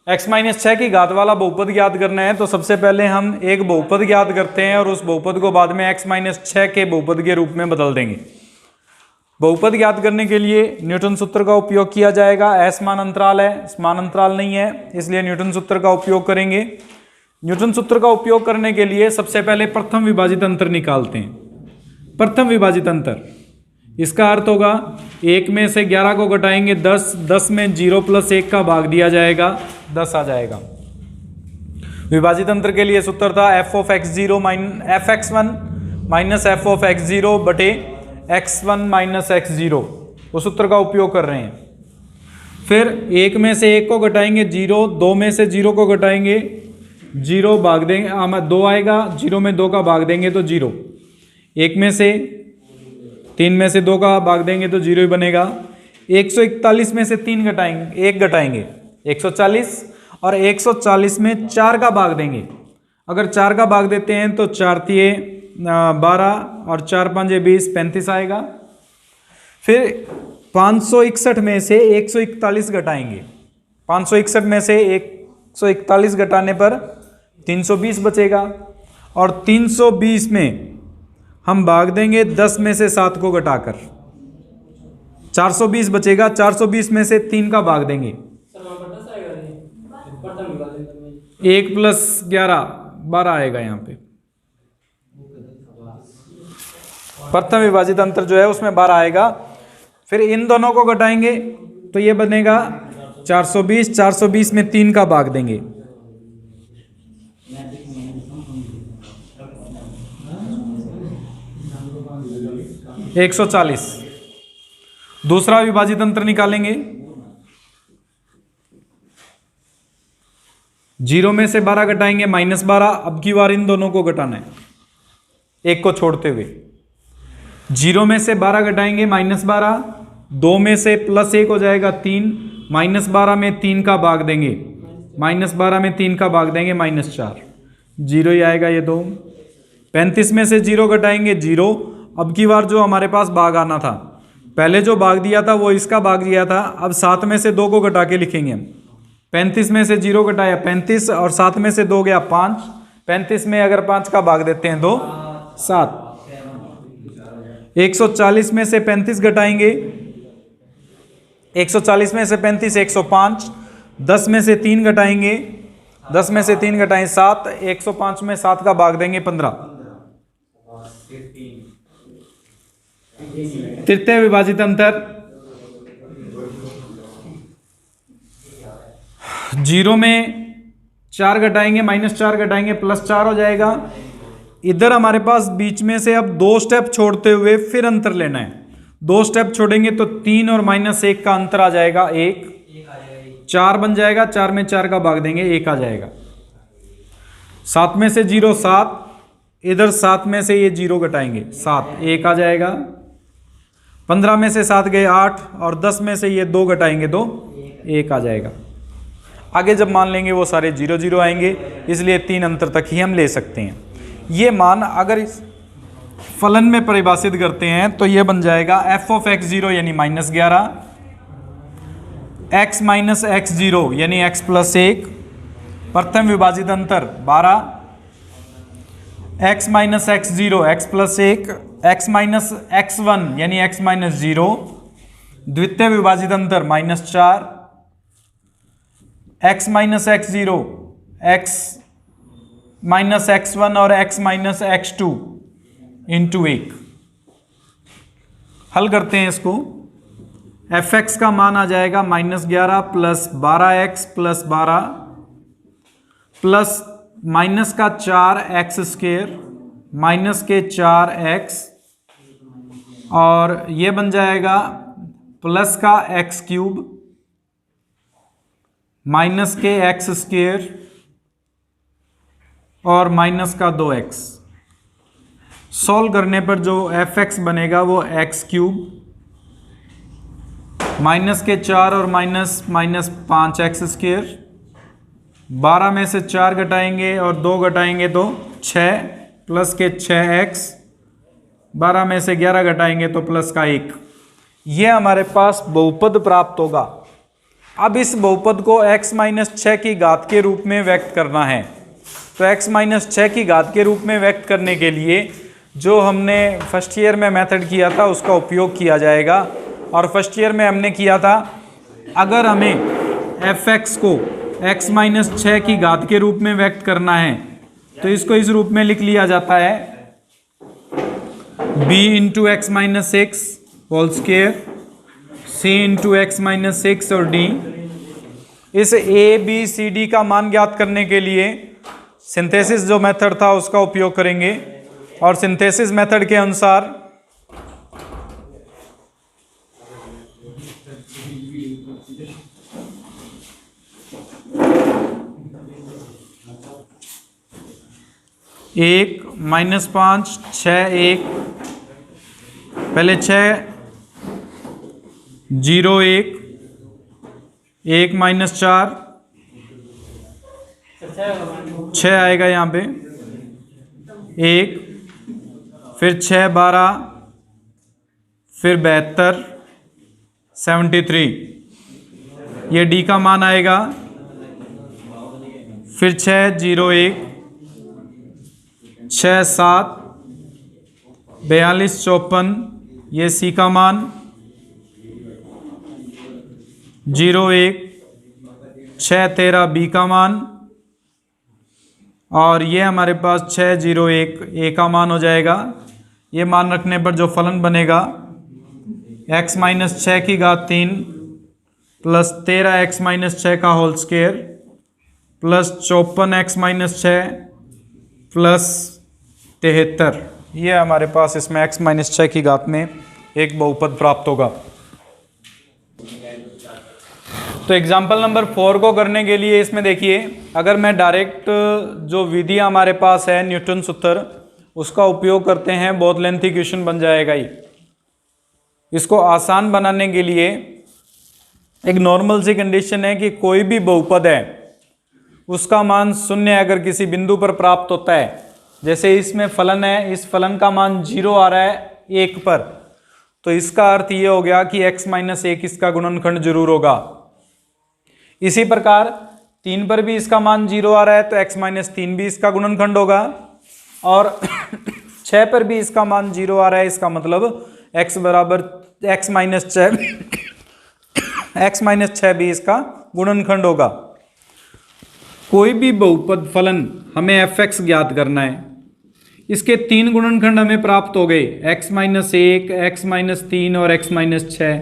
x minus 6 की घात वाला बहुपद ज्ञात करना है तो सबसे पहले हम एक बहुपद ज्ञात करते हैं और उस बहुपद को बाद में x माइनस 6 के बहुपद के रूप में बदल देंगे। बहुपद ज्ञात करने के लिए न्यूटन सूत्र का उपयोग किया जाएगा। असमान अंतराल है, समान अंतराल नहीं है, इसलिए न्यूटन सूत्र का उपयोग करेंगे। न्यूटन सूत्र का उपयोग करने के लिए सबसे पहले प्रथम विभाजित अंतर निकालते हैं। प्रथम विभाजित अंतर, इसका अर्थ होगा 1 में से 11 को घटाएंगे 10, 10 में 0 प्लस 1 का भाग दिया जाएगा, 10 आ जाएगा। विभाजित अंतर के लिए सूत्र था f of x0 F x one minus F of x0 बटे x1 माइनस x0, वो सूत्र का उपयोग कर रहे हैं। फिर 1 में से 1 को घटाएंगे 0, 2 में से 0 को घटाएंगे 0 भाग देंगे, 2 आएगा, 0 में 2 का भाग देंगे तो 0, 1 में से 3 में से 2 का भाग देंगे तो 0 ही बनेगा। 141 में से 3 घटाएंगे, 1 घटाएंगे 140, और 140 में 4 का भाग देंगे। अगर 4 का भाग देते हैं तो 4 तिये 12 और 4 पंजे 20, 35 आएगा। फिर 561 में से 141 घटाएंगे, 561 में से 141 घटाने पर 320 बचेगा, और 320 में हम भाग देंगे 10 में से 7 को घटाकर, 420 बचेगा। 420 में से 3 का भाग देंगे, 1 प्लस 11 12 आएगा। यहाँ पे प्रथम विभाजित अंतर जो है उसमें 12 आएगा। फिर इन दोनों को घटाएंगे तो ये बनेगा 420, 420 में 3 का भाग देंगे, 140। दूसरा विभाजित अंतर निकालेंगे, 0 में से 12 घटाएंगे माइनस 12, अब की बार इन दोनों को घटाना है, 1 को छोड़ते हुए। 0 में से 12 घटाएंगे माइनस 12, 2 में से प्लस 1 हो जाएगा 3, माइनस 12 में 3 का भाग देंगे, माइनस 12 में 3 का भाग देंगे माइनस 4, 0 ही आएगा ये 2। 35 में से 0 घटाएंगे 0, अब की बार जो हमारे पास भाग आना था, पहले जो भाग दिया था वो इसका भाग दिया था, अब 7 में से 2 को घटा के लिखेंगे हम। 35 में से 0 घटाया 35, और 7 में से 2 गया 5, 35 में अगर 5 का भाग देते हैं तो 7। 140 में से 35 घटाएंगे, 140 में से 35 105, 10 में से 3 घटाएंगे, 10 में से 3 घटाएं 7, 105 में 7 का भाग देंगे 15। तृतीय विभाजित अंतर, 0 में 4 घटाएंगे माइनस 4 घटाएंगे प्लस 4 हो जाएगा। इधर हमारे पास बीच में से अब 2 स्टेप छोड़ते हुए फिर अंतर लेना है। 2 स्टेप छोड़ेंगे तो 3 और माइनस 1 का अंतर आ जाएगा 1, 4 बन जाएगा, 4 में 4 का भाग देंगे 1 आ जाएगा। 7 में से 0 7, इधर 7 में से ये 0 घटाएंगे 7, 1 आ जाएगा। 15 में से 7 गए 8, और 10 में से ये 2 घटाएंगे तो 1 आ जाएगा। आगे जब मान लेंगे वो सारे 0 0 आएंगे, इसलिए 3 अंतर तक ही हम ले सकते हैं। ये मान अगर इस फलन में परिभाषित करते हैं तो ये बन जाएगा f ऑफ x0 यानी माइनस 11, x माइनस x0 यानी x प्लस 1, प्रथम विभाजित अंतर 12, x minus x0 x plus 1, x minus x1 यानी x माइनस 0, द्वितीय विभाजित अंतर minus 4, x minus x0 x minus x1 और x माइनस x2 इंटू 1। हल करते हैं इसको, fx का मान आ जाएगा minus 11 plus 12x plus 12 plus minus का 4x स्क्वायर माइनस के 4x, और ये बन जाएगा प्लस का x क्यूब माइनस के x स्क्वायर और माइनस का 2x। सॉल्व करने पर जो fx बनेगा वो x क्यूब माइनस के 4 और माइनस 5x स्क्वायर, 12 में से 4 घटाएंगे और 2 घटाएंगे तो 6 प्लस के 6x, 12 में से 11 घटाएंगे तो प्लस का 1। ये हमारे पास बहुपद प्राप्त होगा। अब इस बहुपद को x माइनस 6 की घात के रूप में व्यक्त करना है। तो x माइनस 6 की घात के रूप में व्यक्त करने के लिए जो हमने फर्स्ट ईयर में मेथड किया था उसका उपयोग किया जाएगा। और फर्स्ट ईयर में हमने किया था, अगर हमें fx को x माइनस 6 की घात के रूप में व्यक्त करना है तो इसको इस रूप में लिख लिया जाता है b into x minus 6 whole square, c into x minus 6 और d। इस a b c d का मान ज्ञात करने के लिए सिंथेसिस जो मेथड था उसका उपयोग करेंगे। और सिंथेसिस मेथड के अनुसार एक माइनस 5 6 1, पहले 6 0 1 1 माइनस 4 6 आएगा यहाँ पे 1, फिर 6 12, फिर 72 73, ये डी का मान आएगा। फिर 6 0 1 6 7 42 54, ये सी का मान 0 1 6 13 बी का मान, और ये हमारे पास 6 0 1 ए का मान हो जाएगा। ये मान रखने पर जो फलन बनेगा x माइनस 6 की घात 3 प्लस 13 x माइनस 6 का whole square plus 54 x minus 6 plus 73, ये हमारे पास इसमें x माइनस 6 की घात में एक बहुपद प्राप्त होगा। तो एग्जाम्पल नंबर 4 को करने के लिए इसमें देखिए, अगर मैं डायरेक्ट जो विधि हमारे पास है न्यूटन सूत्र उसका उपयोग करते हैं, बहुत लेंथी क्वेश्चन बन जाएगा ये। इसको आसान बनाने के लिए एक नॉर्मल सी कंडीशन है कि कोई भी बहुपद है उसका मान शून्य अगर किसी बिंदु पर प्राप्त होता है, जैसे इसमें फलन है, इस फलन का मान 0 आ रहा है 1 पर, तो इसका अर्थ ये हो गया कि x माइनस 1 इसका गुणनखंड जरूर होगा। इसी प्रकार 3 पर भी इसका मान 0 आ रहा है तो x माइनस 3 भी इसका गुणनखंड होगा, और 6 पर भी इसका मान 0 आ रहा है, इसका मतलब x बराबर x माइनस 6 x माइनस 6 भी इसका गुणनखंड होगा। कोई भी बहुपद फलन हमें fx ज्ञात करना है, इसके 3 गुणनखंड हमें प्राप्त हो गए, x माइनस 1 x माइनस 3 और x माइनस 6,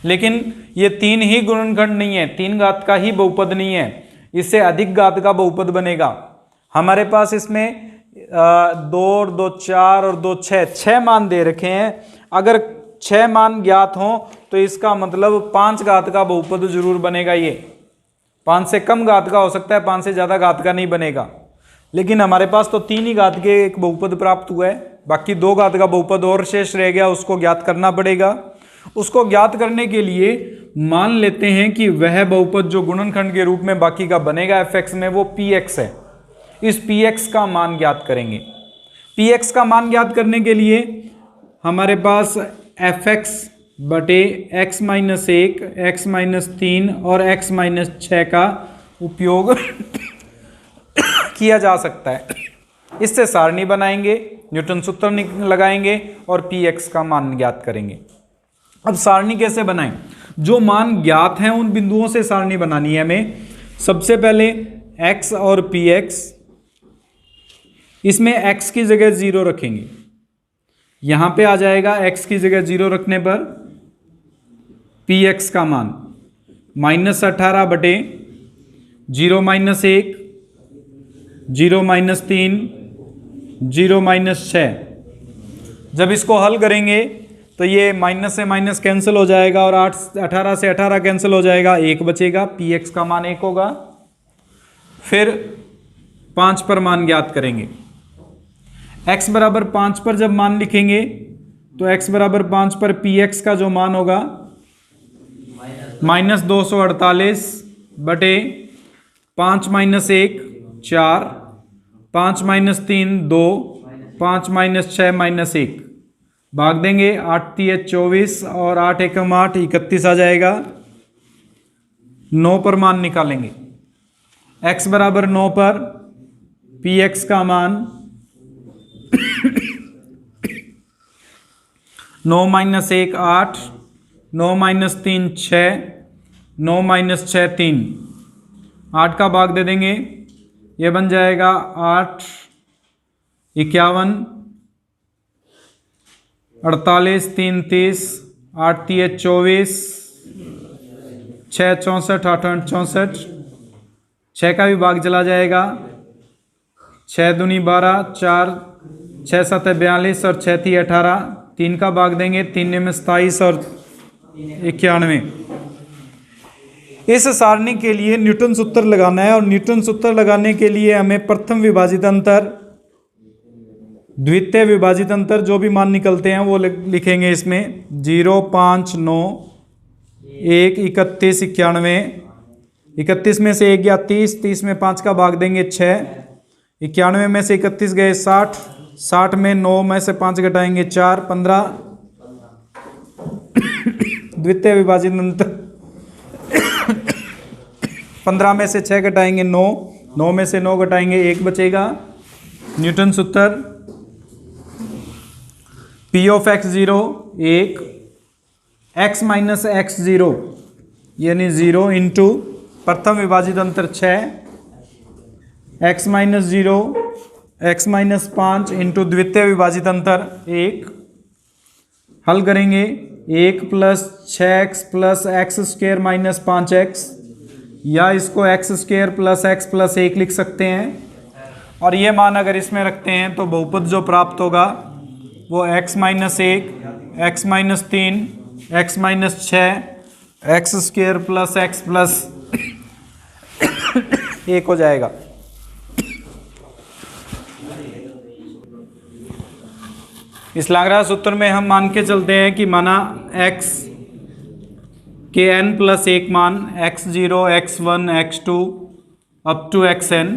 लेकिन ये 3 ही गुणनखंड नहीं है, 3 घात का ही बहुपद नहीं है, इससे अधिक घात का बहुपद बनेगा। हमारे पास इसमें 2 और 2 4 और 2 6 मान दे रखे हैं। अगर 6 मान ज्ञात हों तो इसका मतलब 5 घात का बहुपद जरूर बनेगा। ये 5 से कम घात का हो सकता है, 5 से ज़्यादा घात का नहीं बनेगा। लेकिन हमारे पास तो 3 ही घात के एक बहुपद प्राप्त हुआ है, बाकी 2 घात का बहुपद और शेष रह गया, उसको ज्ञात करना पड़ेगा। उसको ज्ञात करने के लिए मान लेते हैं कि वह बहुपद जो गुणनखंड के रूप में बाकी का बनेगा fx में वो px है। इस px का मान ज्ञात करेंगे। px का मान ज्ञात करने के लिए हमारे पास fx बटे x माइनस 1 x माइनस 3 और x माइनस 6 का उपयोग किया जा सकता है। इससे सारणी बनाएंगे, न्यूटन सूत्र लगाएंगे और px का मान ज्ञात करेंगे। अब सारणी कैसे बनाएं? जो मान ज्ञात हैं उन बिंदुओं से सारणी बनानी है हमें। सबसे पहले x और px, इसमें x की जगह 0 रखेंगे, यहां पे आ जाएगा x की जगह 0 रखने पर px का मान -18 बटे 0 माइनस 1 0 माइनस 3 0 माइनस 6। जब इसको हल करेंगे तो ये माइनस से माइनस कैंसिल हो जाएगा और 18 से 18 कैंसिल हो जाएगा, 1 बचेगा, px का मान 1 होगा। फिर 5 पर मान ज्ञात करेंगे। x बराबर 5 पर जब मान लिखेंगे तो x बराबर 5 पर px का जो मान होगा -248 बटे 5 माइनस 1 4 5 माइनस 3 2 5 माइनस 6 माइनस 1, भाग देंगे 8 3 24 और 8 एकम 8 31 आ जाएगा। 9 पर मान निकालेंगे। x बराबर 9 पर px का मान 9 माइनस 1 8, 9 माइनस 3 6, 9 माइनस 6 3, 8 का भाग दे देंगे, ये बन जाएगा 8 51, 48 3 30, 8 3 24, 6 64, 8 8 64, 6 का भी भाग चला जाएगा, 6 दूनी 12, 4 6 7 42 और 6 3 18, 3 का भाग देंगे, 3 में 27 और 91। इस सारणी के लिए न्यूटन सूत्र लगाना है और न्यूटन सूत्र लगाने के लिए हमें प्रथम विभाजित अंतर, द्वितीय विभाजित अंतर जो भी मान निकलते हैं वो लिखेंगे इसमें। 0 5 9 1 31 91, 31 में से 1 गया 30, 30 में 5 का भाग देंगे 6, 91 में से 31 गए 60, 60 में 9 में से 5 घटाएंगे 4 15। द्वितीय विभाजित अंतर 15 में से 6 घटाएंगे 9, 9 में से 9 घटाएंगे 1 बचेगा। न्यूटन सूत्र P of x0 1, x minus x0 यानी 0 इंटू प्रथम विभाजित अंतर 6, x minus 0, x minus 5 into द्वितीय विभाजित अंतर 1। हल करेंगे 1 plus 6x plus x square minus 5x, या इसको x square plus x plus 1 लिख सकते हैं। और ये मान अगर इसमें रखते हैं तो बहुपद जो प्राप्त होगा वो x minus 1, x minus 3, x minus 6, x square plus x plus 1 हो जाएगा। इस लाग्रांज सूत्र में हम मान के चलते हैं कि माना x के n प्लस 1 मान x0, x1, x2 up to xn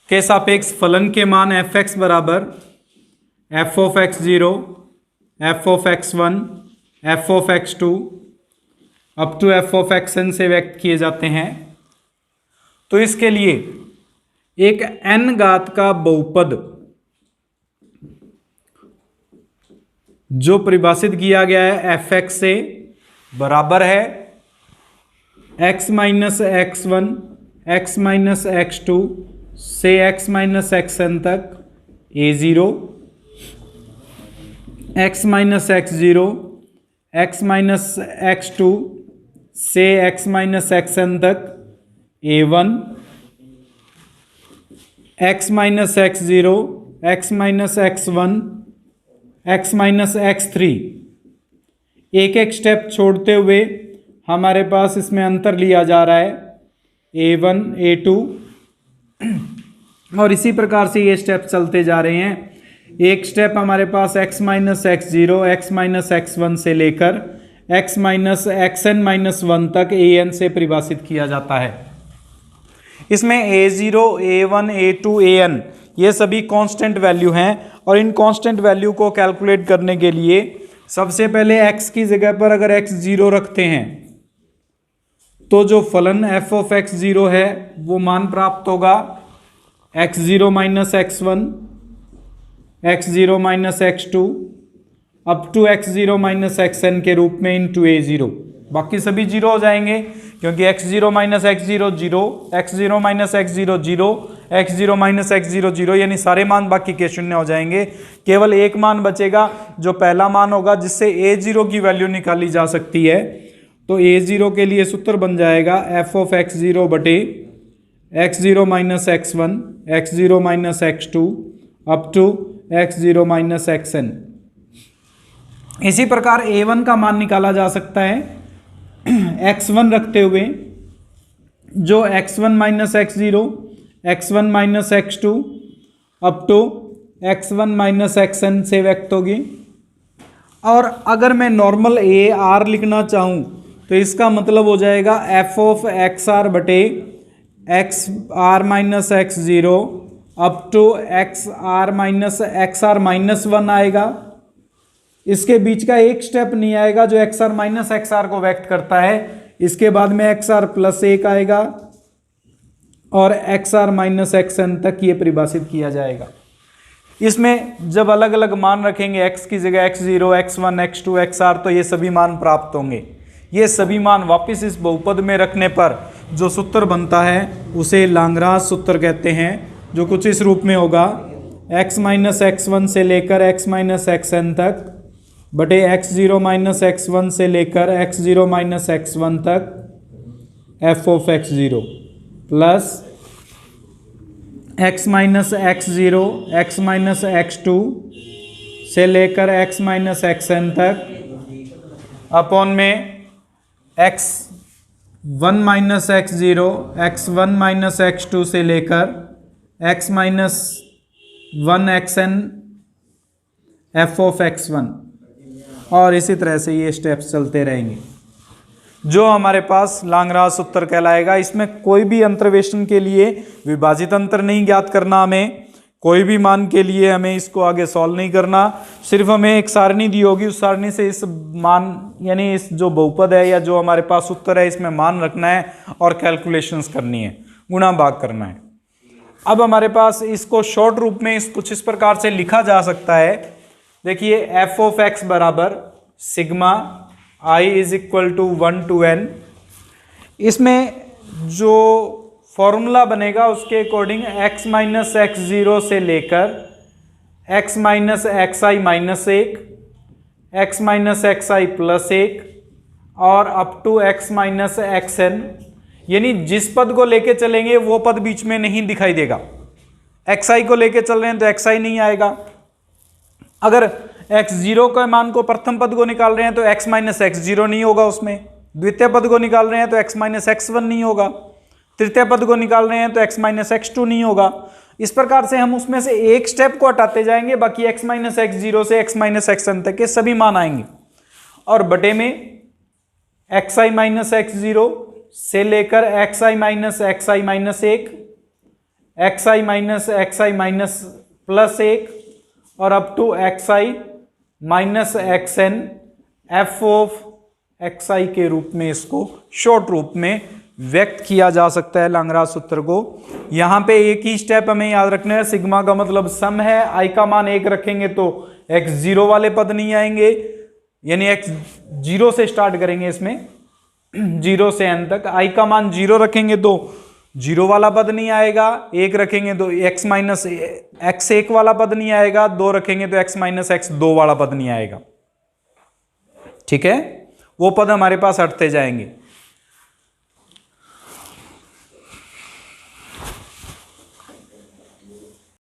के सापेक्ष फलन के मान fx बराबर f of x0, f of x1, f of x2 up to f of xn से व्यक्त किए जाते हैं। तो इसके लिए एक n घात का बहुपद जो परिभाषित किया गया है fx से बराबर है x minus x1, x minus x2 से x माइनस xn तक a0, x minus x0, x minus x2 से x माइनस xn तक a1, x minus x0, x minus x1, x minus x3। एक एक स्टेप छोड़ते हुए हमारे पास इसमें अंतर लिया जा रहा है a1, a2 और इसी प्रकार से ये स्टेप चलते जा रहे हैं। एक स्टेप हमारे पास x minus x0, x minus x1 से लेकर x माइनस xn माइनस 1 तक an से परिभाषित किया जाता है। इसमें a0, a1, a2, an ये सभी कांस्टेंट वैल्यू हैं और इन कांस्टेंट वैल्यू को कैलकुलेट करने के लिए सबसे पहले x की जगह पर अगर x0 रखते हैं तो जो फलन f ऑफ x0 है वो मान प्राप्त होगा x0 minus x1, x0 minus x2 up to x0 minus xn के रूप में इंटू a0। बाकी सभी जीरो हो जाएंगे क्योंकि x0 minus x0 0, x0 minus x0 0, x0 minus x0 0 यानी सारे मान बाकी के शून्य हो जाएंगे। केवल एक मान बचेगा जो पहला मान होगा जिससे a0 की वैल्यू निकाली जा सकती है। तो a0 के लिए सूत्र बन जाएगा f ऑफ x0 बटे x0 minus x1, x0 minus x2 up to x0 minus xn। इसी प्रकार a1 का मान निकाला जा सकता है x1 रखते हुए जो x1 minus x0, x1 minus x2 up to x1 minus xn से व्यक्त होगी। और अगर मैं नॉर्मल a r लिखना चाहूँ तो इसका मतलब हो जाएगा f ऑफ xr बटे x r minus x0 up to x r minus XR minus 1 आएगा। इसके बीच का एक स्टेप नहीं आएगा जो XR माइनस XR को व्यक्त करता है। इसके बाद में एक्स आर प्लस 1 आएगा और x r minus x n तक ये परिभाषित किया जाएगा। इसमें जब अलग अलग मान रखेंगे x की जगह x0, x1, x2, xr तो ये सभी मान प्राप्त होंगे। ये सभी मान वापस इस बहुपद में रखने पर जो सूत्र बनता है उसे लाग्रांज सूत्र कहते हैं, जो कुछ इस रूप में होगा x माइनस x1 से लेकर x माइनस xn तक बटे x0 माइनस x1 से लेकर x0 माइनस x1 तक f of x0 plus x minus x0 x minus x2 से लेकर x माइनस xn तक अपॉन में x1 minus x0 x1 minus x2 से लेकर x minus 1 xn f of x1 और इसी तरह से ये स्टेप्स चलते रहेंगे जो हमारे पास लाग्रांज सूत्र कहलाएगा। इसमें कोई भी अंतर्वेशन के लिए विभाजित अंतर नहीं ज्ञात करना, हमें कोई भी मान के लिए हमें इसको आगे सॉल्व नहीं करना, सिर्फ हमें एक सारणी दी होगी, उस सारणी से इस मान यानी इस जो बहुपद है या जो हमारे पास सूत्र है इसमें मान रखना है और कैलकुलेशंस करनी है, गुणा भाग करना है। अब हमारे पास इसको शॉर्ट रूप में कुछ इस प्रकार से लिखा जा सकता है, देखिए एफ ऑफ एक्स बराबर sigma i is equal to 1 to n। इसमें जो फॉर्मूला बनेगा उसके according x minus x zero से लेकर x minus x i minus 1, x minus x i plus 1 और up to x minus x n, यानी जिस पद को लेके चलेंगे वो पद बीच में नहीं दिखाई देगा। xi को लेके चल रहे हैं तो xi नहीं आएगा, अगर x0 के मान को प्रथम पद को निकाल रहे हैं तो x माइनस x0 नहीं होगा, उसमें द्वितीय पद को निकाल रहे हैं तो x माइनस x1 नहीं होगा, तृतीय पद को निकाल रहे हैं तो x माइनस x2 नहीं होगा। इस प्रकार से हम उसमें से एक स्टेप को हटाते जाएंगे, बाकी x माइनस x0 से x माइनस xn तक के सभी मान आएंगे और बटे में xi माइनस x0 से लेकर xi minus xi minus 1, xi minus xi minus plus 1 और up to xi minus xn f of xi के रूप में इसको शॉर्ट रूप में व्यक्त किया जा सकता है लाग्रांज सूत्र को। यहाँ पे एक ही स्टेप हमें याद रखना है, सिग्मा का मतलब सम है, i का मान 1 रखेंगे तो x0 वाले पद नहीं आएंगे, यानी x0 से स्टार्ट करेंगे इसमें 0 से n तक, i का मान 0 रखेंगे तो 0 वाला पद नहीं आएगा, 1 रखेंगे तो x माइनस x1 वाला पद नहीं आएगा, 2 रखेंगे तो x माइनस x2 वाला पद नहीं आएगा। ठीक है, वो पद हमारे पास हटते जाएंगे।